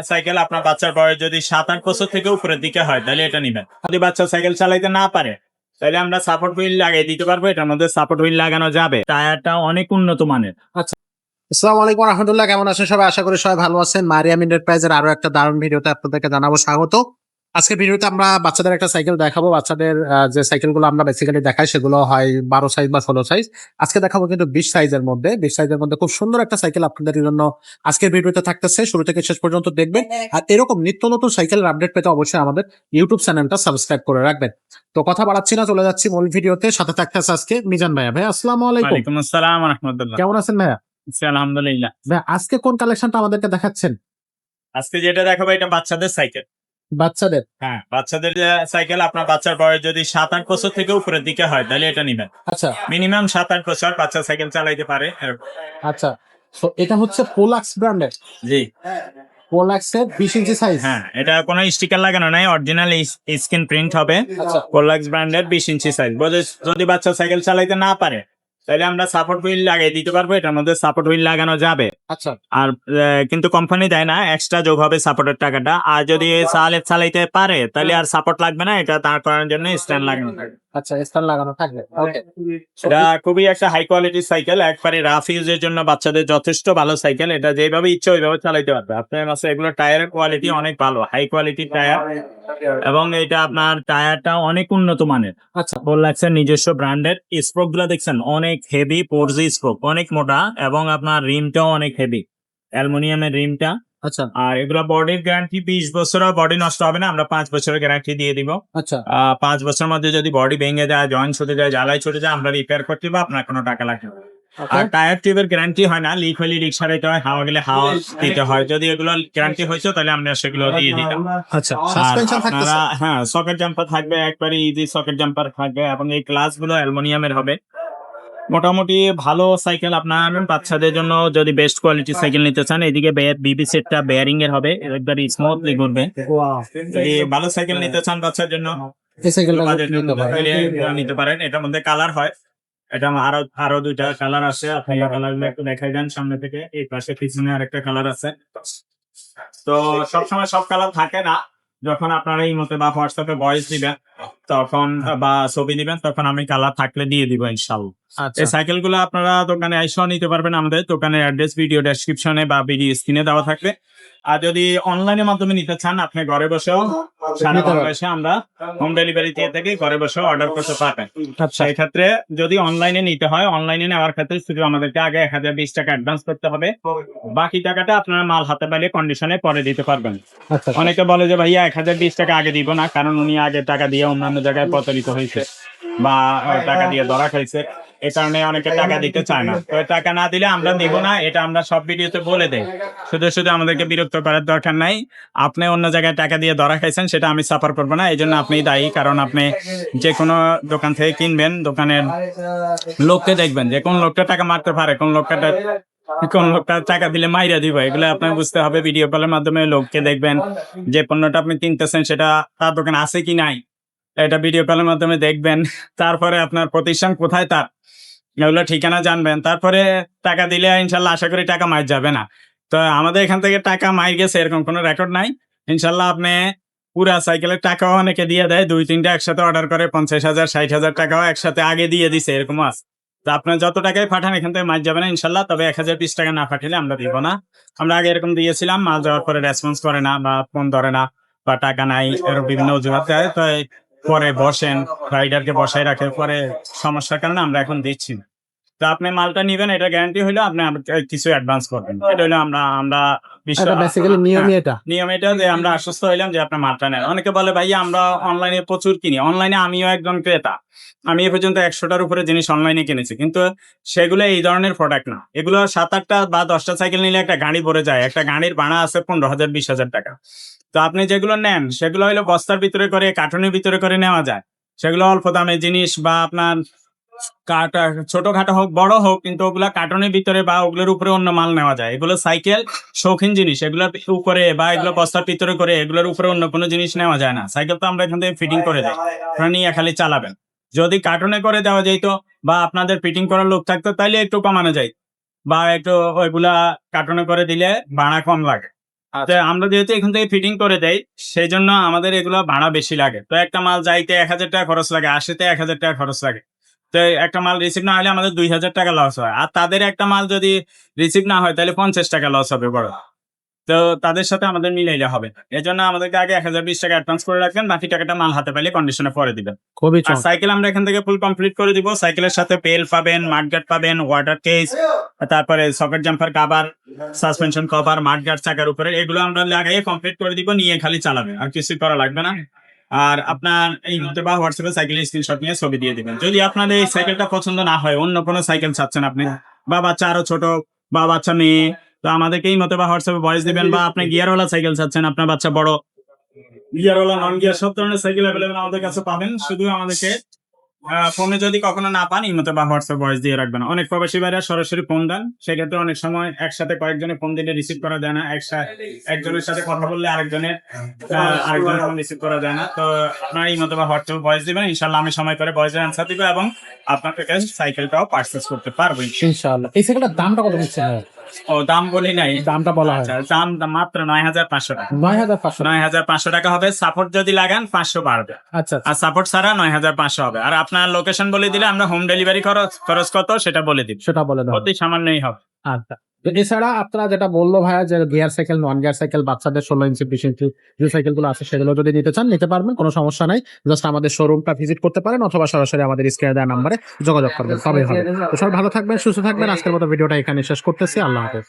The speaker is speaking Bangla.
সাইকেল আপনার বাচ্চার বয়স যদি 7-8 বছর থেকে উপরের দিকে হয় তাহলে এটা নিবেন। যদি বাচ্চা সাইকেল চালাইতে না পারে তাহলে আমরা সাপোর্ট হুইল লাগিয়ে দিতে পারবো। এটার মধ্যে সাপোর্ট হুইল লাগানো যাবে। টায়ারটা অনেক উন্নত মানের। আসসালামু আলাইকুম রহমতুল্লাহ, কেমন আছেন সবাই? আশা করি সবাই ভালো আছেন। মারিয়াম এন্টারপ্রাইজের আরো একটা দারুণ ভিডিওতে আপনাদেরকে জানাবো স্বাগত। আজকের ভিডিওতে আমরা বাচ্চাদের একটা সাইকেল দেখাবো। বাচ্চাদের যে সাইকেলগুলো আমরা বেসিক্যালি দেখাই সেগুলো হয় 12 সাইজ বা 16 সাইজ। আজকে দেখাবো কিন্তু 20 সাইজের মধ্যে। 20 সাইজের মধ্যে খুব সুন্দর একটা সাইকেল আপনাদের জন্য আজকের ভিডিওতে থাকতেছে। শুরু থেকে শেষ পর্যন্ত দেখবেন। আর এরকম নিত্য নতুন সাইকেলের আপডেট পেতে অবশ্যই আমাদের ইউটিউব চ্যানেলটা সাবস্ক্রাইব করে রাখবেন। তো কথা বাড়াচ্ছি না, চলে যাচ্ছি মূল ভিডিওতে। সাথে থাকতেছে আজকে মিজান ভাইয়া। ভাই আসসালামু আলাইকুম। ওয়ালাইকুম আসসালাম ওয়া রাহমাতুল্লাহ। কেমন আছেন ভাইয়া? আলহামদুলিল্লাহ। ভাই আজকে কোন কালেকশনটা আমাদেরকে দেখাচ্ছেন? আজকে যেটা দেখাবো এটা বাচ্চাদের সাইকেল। বাচ্চাদের? হ্যাঁ, বাচ্চাদের সাইকেল আপনার বাচ্চার বয়স যদি 7-8 বছর থেকে উপরের দিকে হয় তাহলে এটা নিবেন। আচ্ছা মিনিমাম 7-8 বছর বাচ্চা সাইকেল চালাইতে পারে। আচ্ছা, তো এটা হচ্ছে পোলাক্স ব্র্যান্ডের। জি পোলাক্সের 20 ইঞ্চি সাইজ। হ্যাঁ, এটা কোনো স্টিকার লাগানো নাই, অরিজিনাল স্ক্রিন প্রিন্ট হবে। আচ্ছা পোলাক্স ব্র্যান্ডের 20 ইঞ্চি সাইজ। যদি বাচ্চা সাইকেল চালাইতে না পারে তাহলে আমরা সাপোর্ট হুইল লাগিয়ে দিতে পারবো। এটার মধ্যে সাপোর্ট হুইল লাগানো যাবে। আচ্ছা আর কিন্তু কোম্পানি দেয় না, এক্সট্রা যোগ হবে সাপোর্টের টাকাটা। আর যদি চালাইতে পারে তাহলে আর সাপোর্ট লাগবে না, এটা তার করার জন্য স্ট্যান্ড লাগানো থাকবে। আচ্ছা, স্থান লাগানো থাকবে। ওকে, এটা খুবই একটা হাই কোয়ালিটির সাইকেল, একবারে রাফ ইউজের জন্য বাচ্চাদের যথেষ্ট ভালো সাইকেল। এটা যেভাবে ইচ্ছে ওইভাবে চালাইতে পারবে। আপনার কাছে এগুলো টায়ারের কোয়ালিটি অনেক ভালো, হাই কোয়ালিটির টায়ার, এবং এটা আপনার টায়ারটা অনেক উন্নত মানের। আচ্ছা পোলাক্সের নিজস্ব ব্র্যান্ডের। স্প্রোক গুলো দেখছেন অনেক হেভি, পোর্জি স্প্রোক অনেক মোটা, এবং আপনার রিমটাও অনেক হেভি, অ্যালুমিনিয়ামের রিমটা। আচ্ছা আর এগুলো বডির গ্যারান্টি 20 বছর, বডি নষ্ট হবে না, আমরা 5 বছরের গ্যারান্টি দিয়ে দিব। আচ্ছা 5 বছরের মধ্যে যদি বডি ভেঙে যায়, জয়েন্ট ছুটে যায়, জ্বালাই ছুটে যায়, আমরা রিপেয়ার করতে দিব, আপনার কোনো টাকা লাগবে না। আর টায়ার টিউবের গ্যারান্টি হয় না, লিক হলে লিক সারাইতে হয়, হাওয়া গেলে হাওয়া দিতে হয়। যদি এগুলো গ্যারান্টি হয়েছে তাহলে আমরা সেগুলো দিয়ে দিতাম। আচ্ছা, আর সাসপেনশন থাকতেছে। আপনারা হ্যাঁ, সকেট জাম্পার থাকবে, একবারে ইজি সকেট জাম্পার থাকবে, এবং এই ক্লাস গুলো অ্যালুমিনিয়ামের হবে। মোটামুটি ভালো সাইকেল আপনার বাচ্চাদের জন্য। যদি বেস্ট কোয়ালিটি সাইকেল নিতে চান, এদিকে বিবি সেটটা বেয়ারিং এর হবে, একবারে স্মুথলি ঘুরবে। যদি ভালো সাইকেল নিতে চান বাচ্চার জন্য, এই সাইকেলটা বাজেটের নিতে মধ্যে, পারেন। তাহলে এটা নিতে পারেন। এটার মধ্যে কালার হয়, এটা আরো দুইটা কালার আছে। আপনি কালার গুলো একটু দেখাই দেন সামনে থেকে। এই পাশে পিছনে আরেকটা কালার আছে। তো সবসময় সব কালার থাকে না। যখন আপনারা এই মতে বা হোয়াটসঅ্যাপে ভয়েস দিবেন তখন, বা ছবি দিবেন, তখন আমি কালার থাকলে দিয়ে দিব ইনশাআল্লাহ। আচ্ছা এই সাইকেল গুলো আপনারা দোকানে এসেও নিতে পারবেন। আমাদের দোকানের অ্যাড্রেস ভিডিও ডেসক্রিপশনে বা ভিডিও স্ক্রিনে দেওয়া থাকবে। আর যদি অনলাইনের মাধ্যমে নিতে চান, আপনি ঘরে বসেও সারা বাংলাদেশে আমরা হোম ডেলিভারি দিয়ে থাকি, ঘরে বসেও অর্ডার করতে পারবেন। আচ্ছা সেই ক্ষেত্রে যদি অনলাইনে নিতে হয়, অনলাইনে নেওয়ার ক্ষেত্রে শুধু আমাদেরকে আগে 1020 টাকা অ্যাডভান্স করতে হবে। বাকি টাকাটা আপনারা মাল হাতে পাইলে কন্ডিশনে পরে দিতে পারবেন। আচ্ছা অনেকে বলে যে ভাইয়া 1020 টাকা আগে দিব না, কারণ উনি আগে টাকা দিয়ে অন্যান্য জায়গায় প্রতারিত হয়েছে বা টাকা দিয়ে ধরা খাইছে, এই কারণে অনেকে টাকা দিতে চায় না। তো টাকা না দিলে আমরা নিব না, এটা আমরা সব ভিডিওতে বলে দেই। শুধু শুধু আমাদেরকে বিরক্ত করার দরকার নাই। আপনি অন্য জায়গায় টাকা দিয়ে ধরা খাইছেন, সেটা আমি সাফার করবো না, এই জন্য আপনি দায়ী। কারণ আপনি যে কোনো দোকান থেকে কিনবেন, দোকানের লোককে দেখবেন যে কোন লোকটা টাকা মারতে পারে, কোন লোকটা টাকা দিলে মাইরা দিব, এগুলো আপনার বুঝতে হবে। ভিডিও কলের মাধ্যমে লোককে দেখবেন, যে পণ্যটা আপনি কিনতেছেন সেটা তার দোকানে আছে কি নাই, এটা ভিডিও কলের মাধ্যমে দেখবেন। তারপরে আপনার প্রতিষ্ঠান কোথায় তার, এগুলো ঠিকানা জানবেন। তারপরে টাকা দিলে ইনশাল্লাহ আশা করি টাকা মার যাবে না। তো আমাদের এখান থেকে টাকা মার গেছে এরকম কোনো রেকর্ড নাই। ইনশাল্লাহ আপনি পুরা সাইকেলের টাকাও অনেকে দিয়ে দেয়, 2-3টা একসাথে অর্ডার করে 50,000 60,000 টাকাও একসাথে আগে দিয়ে দিছে, এরকম আছে। তো আপনার যত টাকায় পাঠান এখান থেকে মার যাবে না ইনশাল্লাহ। তবে 1020 টাকা না পাঠালে আমরা দিব না। আমরা আগে এরকম দিয়েছিলাম, মাল যাওয়ার পরে রেসপন্স করে না, বা ফোন ধরে না, বা টাকা নাই, এরকম বিভিন্ন অজুহাত দেয়। তো পরে বসেন, রাইডারকে বসায় রাখে, পরে সমস্যার কারণে আমরা এখন দিচ্ছি না। তো আপনি মালটা নিবেন, এটা গ্যারান্টি হইলো আপনি কিছু অ্যাডভান্স করবেন। এটা হইলো আমরা এটা বেসিক্যালি নিয়মই এটা। নিয়ম এটা, যে আমরা আশ্বস্ত হইলাম যে আপনার মালটা নেন। অনেকে বলে ভাইয়া আমরা অনলাইনে প্রচুর কিনি। অনলাইনে আমিও একজন ক্রেতা, আমি এ পর্যন্ত 100টার উপরে জিনিস অনলাইনে কিনেছি, কিন্তু সেগুলো এই ধরনের প্রোডাক্ট না। এগুলো 7-8টা বা 10টা সাইকেল নিলে একটা গাড়ি ভরে যায়। একটা গাড়ির ভাড়া আছে 15,000 20,000 টাকা। তো আপনি যেগুলো নেন সেগুলো হইলো বস্তার ভিতরে করে, কার্টুনের ভিতরে করে নেওয়া যায়। সেগুলো অল্প দামের জিনিস, বা আপনার ছোটখাটো হোক বড় হোক, কিন্তু ওগুলা কার্টনের ভিতরে বা ওগুলোর উপরে অন্য মাল নেওয়া যায়। এগুলো সাইকেল শৌখিন জিনিস, এগুলোর উপরে বা এগুলো বস্তার ভিতরে করে এগুলোর উপরে অন্য কোনো জিনিস নেওয়া যায় না। সাইকেল তো আমরা এখান থেকে ফিটিং করে দেয়, আপনারা নিয়ে খালি চালাবেন। যদি কার্টনে করে দেওয়া যেত বা আপনাদের ফিটিং করার লোক থাকতো তাইলে একটু কমানো যায়, বা একটু ওইগুলা কার্টনে করে দিলে ভাড়া কম লাগে। তো আমরা যেহেতু এখান থেকে ফিটিং করে দেই সেই জন্য আমাদের এগুলো ভাড়া বেশি লাগে। তো একটা মাল যাইতে 1,000 টাকা খরচ লাগে, আসতে 1,000 টাকা খরচ লাগে। তো একটা মাল রিসিভ না হলে আমাদের 2,000 টাকা লস হয়। আর তাদের একটা মাল যদি রিসিভ না হয় তাহলে 50 টাকা লস হবে বড়। তো তাদের সাথে আমাদের মিলাইলে হবে। এজন্য আমাদেরকে আগে 1,020 টাকা অ্যাডভান্স করে রাখবেন, বাকি টাকাটা মাল হাতে পাইলে কন্ডিশনে পরে দিবেন। খুবই আর চমৎকার। সাইকেল আমরা এখান থেকে ফুল কমপ্লিট করে দিব। সাইকেলের সাথে পেল পাবেন, মাডগার্ড পাবেন, ওয়াটার কেস, তারপরে socket jumper cover, suspension cover, mudguard চাকার উপরে, এগুলো আমরা লাগাইয়ে কমপ্লিট করে দিব, নিয়ে খালি চালাবে, আর কিছু করা লাগবে না। আর আপনার এই মধ্যে বা হোয়াটসঅ্যাপে সাইকেলের স্ক্রিনশট নিয়ে ছবি দিয়ে দিবেন। যদি আপনার এই সাইকেলটা পছন্দ না হয়, অন্য কোনো সাইকেল চাচ্ছেন আপনি, বা বাচ্চা আরো ছোট বা বাচ্চা মেয়ে, তো আমাদেরকে এই মতো বা হোয়াটসঅ্যাপে ভয়েস দিবেন। বা আপনি গিয়ারওয়ালা সাইকেল চাচ্ছেন, আপনার বাচ্চা বড়, গিয়ারওয়ালা নন গিয়ার সব ধরনের সাইকেল অ্যাভেলেবেল আমাদের কাছে পাবেন। শুধু আমাদেরকে ফোনে যদি কখনো না পান, এই মতো বা হোয়াটসঅ্যাপ ভয়েস দিয়ে রাখবেন। অনেক প্রবাসী ভাইরা সরাসরি ফোন দেন, সেক্ষেত্রে অনেক সময় একসাথে কয়েকজনে ফোন দিলে রিসিভ করা যায় না। একজনের সাথে কথা বললে আরেকজনের ফোন রিসিভ করা যায় না। তো আপনারা এই মতো বা হোয়াটসঅ্যাপ ভয়েস দিবেন, ইনশাল্লাহ আমি সময় করে ভয়েসের অ্যান্সার দিব এবং আপনার থেকে সাইকেলটাও পারচেস করতে পারবো। ইনশাআল্লাহ। এই সাইকেলটার দামটা কত নিচ্ছেন ভাই? ও দাম বলি নাই, দামটা বলা হয়। আচ্ছা, দাম মাত্র 9,500 টাকা। 9,500। 9,500 টাকা হবে। সাপোর্ট যদি লাগান 500 বাড়বে, আচ্ছা আর সাপোর্ট ছাড়া 9,500 হবে। আর আপনার লোকেশন বলে দিলে আমরা হোম ডেলিভারি খরচ কত সেটা বলে দিব, সেটা বলে দাও। অতি সামান্যই হবে। আচ্ছা। তো এছাড়া আপনারা যেটা বললো ভাইয়া যে gear cycle, non gear cycle, বাচ্চাদের 16 ইঞ্চি 20 ইঞ্চি যে সাইকেল গুলো আছে সেগুলো যদি নিতে চান নিতে পারবেন, কোনো সমস্যা নাই। জাস্ট আমাদের শোরুমটা ভিজিট করতে পারেন অথবা সরাসরি আমাদের স্ক্রিনে দেওয়া নাম্বারে যোগাযোগ করবেন, তবেই হবে। তো সবাই ভালো থাকবেন, সুস্থ থাকবেন। আজকের মতো ভিডিওটা এখানে শেষ করতেছি। আল্লাহ হাফেজ।